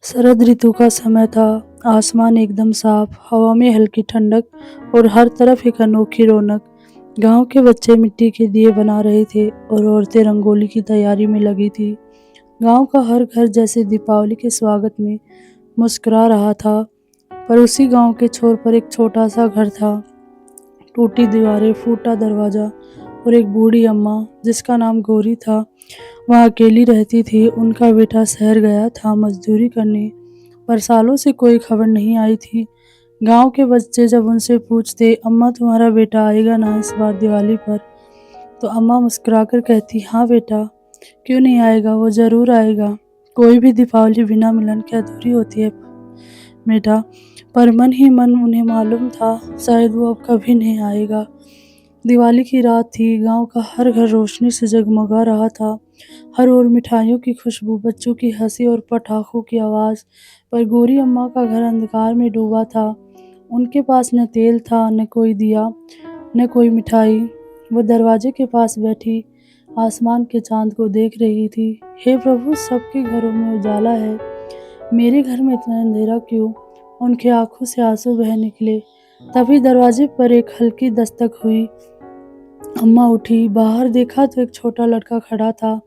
शरद ऋतु का समय था। आसमान एकदम साफ, हवा में हल्की ठंडक और हर तरफ एक अनोखी रौनक। गांव के बच्चे मिट्टी के दिए बना रहे थे और औरतें रंगोली की तैयारी में लगी थी। गांव का हर घर जैसे दीपावली के स्वागत में मुस्कुरा रहा था। पर उसी गांव के छोर पर एक छोटा सा घर था। टूटी दीवारें, फूटा दरवाजा और एक बूढ़ी अम्मा जिसका नाम गौरी था, वह अकेली रहती थी। उनका बेटा शहर गया था मजदूरी करने, पर सालों से कोई खबर नहीं आई थी। गांव के बच्चे जब उनसे पूछते, अम्मा तुम्हारा बेटा आएगा ना इस बार दिवाली पर, तो अम्मा मुस्कुराकर कहती, हाँ बेटा, क्यों नहीं आएगा, वो जरूर आएगा। कोई भी दीपावली बिना मिलन के अधूरी होती है बेटा। पर मन ही मन उन्हें मालूम था शायद वो अब कभी नहीं आएगा। दिवाली की रात थी। गांव का हर घर रोशनी से जगमगा रहा था। हर ओर मिठाइयों की खुशबू, बच्चों की हंसी और पटाखों की आवाज़। पर गौरी अम्मा का घर अंधकार में डूबा था। उनके पास न तेल था, न कोई दिया, न कोई मिठाई। वो दरवाजे के पास बैठी आसमान के चांद को देख रही थी। हे प्रभु, सबके घरों में उजाला है, मेरे घर में इतना अंधेरा क्यों? उनकी आंखों से आंसू बह निकले। तभी दरवाजे पर एक हल्की दस्तक हुई। अम्मा उठी, बाहर देखा तो एक छोटा लड़का खड़ा था।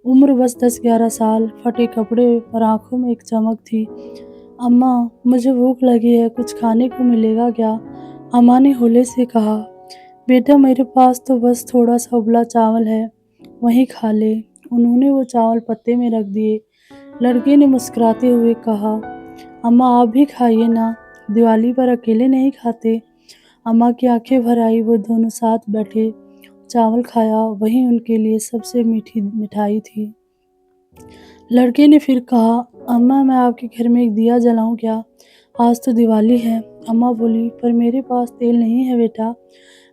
उम्र बस 10-11 साल, फटे कपड़े और आंखों में एक चमक थी। अम्मा, मुझे भूख लगी है, कुछ खाने को मिलेगा क्या? अम्मा ने होले से कहा। बेटा, मेरे पास तो बस थोड़ा सा उबला चावल है, वहीं खा ले। उन्होंने वो चावल पत्ते में रख दिए। लड़के ने मुस्कुराते हुए कहा, अम्मा आप भी खाइए ना, दिवाली पर अकेले नहीं खाते। अम्मा की आंखें भर आई। वो दोनों साथ बैठे, चावल खाया, वही उनके लिए सबसे मीठी मिठाई थी। लड़के ने फिर कहा, अम्मा मैं आपके घर में एक दिया जलाऊं क्या? आज तो दिवाली है। अम्मा बोली, पर मेरे पास तेल नहीं है बेटा।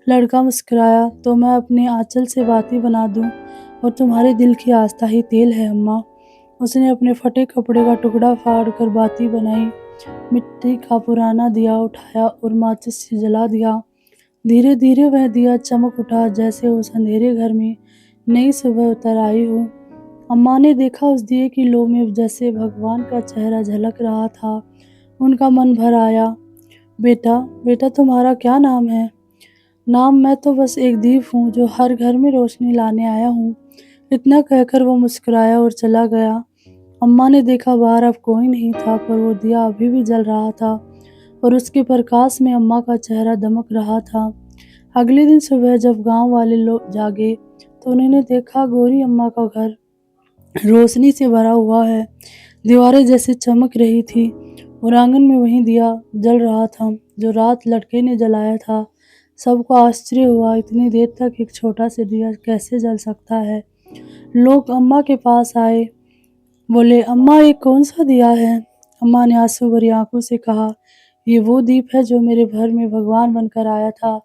लड़का मुस्कुराया, तो मैं अपने आंचल से बाती बना दूं, और तुम्हारे दिल की आस्था ही तेल है अम्मा। उसने अपने फटे कपड़े का टुकड़ा फाड़ कर बाती बनाई, मिट्टी का पुराना दिया उठाया और माचिस से जला दिया। धीरे धीरे वह दिया चमक उठा, जैसे उस अंधेरे घर में नई सुबह उतर आई हो। अम्मा ने देखा उस दिए की लौ में जैसे भगवान का चेहरा झलक रहा था। उनका मन भर आया। बेटा, बेटा तुम्हारा क्या नाम है? नाम? मैं तो बस एक दीप हूँ जो हर घर में रोशनी लाने आया हूँ। इतना कहकर वो मुस्कुराया और चला गया। अम्मा ने देखा बाहर अब कोई नहीं था, पर वो दिया अभी भी जल रहा था और उसके प्रकाश में अम्मा का चेहरा दमक रहा था। अगले दिन सुबह जब गांव वाले लोग जागे, तो उन्होंने देखा गौरी अम्मा का घर रोशनी से भरा हुआ है। दीवारें जैसे चमक रही थी और आंगन में वही दिया जल रहा था जो रात लड़के ने जलाया था। सबको आश्चर्य हुआ, इतनी देर तक एक छोटा सा दिया कैसे जल सकता है। लोग अम्मा के पास आए, बोले, अम्मा ये कौन सा दिया है? अम्मा ने आंसू भरी आंखों से कहा, ये वो दीप है जो मेरे घर में भगवान बनकर आया था।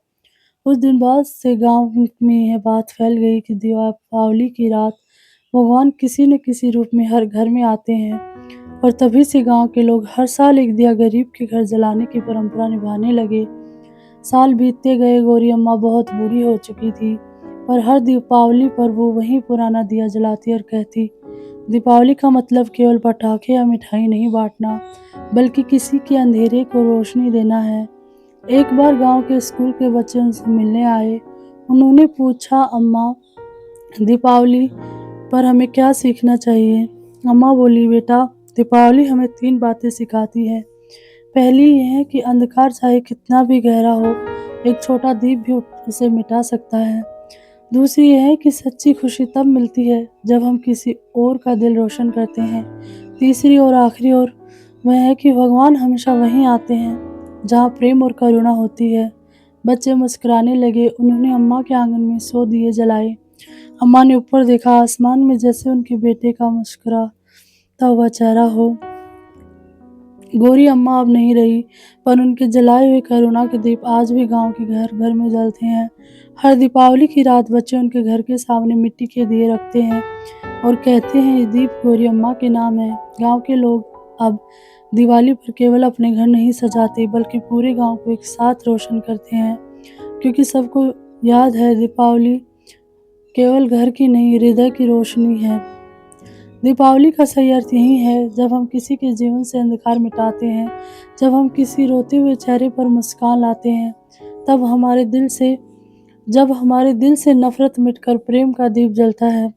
उस दिन बाद से गांव में यह बात फैल गई कि दीपावली की रात भगवान किसी न किसी रूप में हर घर में आते हैं, और तभी से गांव के लोग हर साल एक दिया गरीब के घर जलाने की परंपरा निभाने लगे। साल बीतते गए। गौरी अम्मा बहुत बूढ़ी हो चुकी थी, पर हर दीपावली पर वो वही पुराना दिया जलाती और कहती, दीपावली का मतलब केवल पटाखे या मिठाई नहीं बांटना, बल्कि किसी के अंधेरे को रोशनी देना है। एक बार गांव के स्कूल के बच्चे उनसे मिलने आए। उन्होंने पूछा, अम्मा, दीपावली पर हमें क्या सीखना चाहिए? अम्मा बोली, बेटा, दीपावली हमें 3 बातें सिखाती है। पहली यह है कि अंधकार चाहे कितना भी गहरा हो, एक छोटा दीप भी उसे मिटा सकता है। दूसरी यह है कि सच्ची खुशी तब मिलती है जब हम किसी और का दिल रोशन करते हैं। तीसरी और आखिरी ओर वह है कि भगवान हमेशा वहीं आते हैं जहाँ प्रेम और करुणा होती है। बच्चे मुस्कुराने लगे। उन्होंने अम्मा के आंगन में 100 दिए जलाए। अम्मा ने ऊपर देखा, आसमान में जैसे उनके बेटे का मुस्कुराता हुआ चेहरा हो। गौरी अम्मा अब नहीं रही, पर उनके जलाए हुए करुणा के दीप आज भी गांव के घर घर में जलते हैं। हर दीपावली की रात बच्चे उनके घर के सामने मिट्टी के दिए रखते हैं और कहते हैं, ये दीप गौरी अम्मा के नाम है। गांव के लोग अब दिवाली पर केवल अपने घर नहीं सजाते, बल्कि पूरे गांव को एक साथ रोशन करते हैं, क्योंकि सबको याद है दीपावली केवल घर की नहीं, हृदय की रोशनी है। दीपावली का सही अर्थ यही है, जब हम किसी के जीवन से अंधकार मिटाते हैं, जब हम किसी रोते हुए चेहरे पर मुस्कान लाते हैं, तब जब हमारे दिल से नफरत मिटकर प्रेम का दीप जलता है,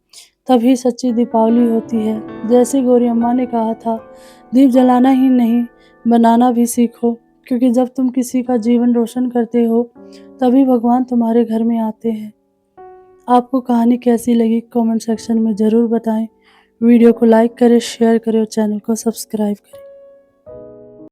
तभी सच्ची दीपावली होती है। जैसे गौरी अम्मा ने कहा था, दीप जलाना ही नहीं, बनाना भी सीखो, क्योंकि जब तुम किसी का जीवन रोशन करते हो, तभी भगवान तुम्हारे घर में आते हैं। आपको कहानी कैसी लगी कमेंट सेक्शन में ज़रूर बताएं। वीडियो को लाइक करें, शेयर करें और चैनल को सब्सक्राइब करें।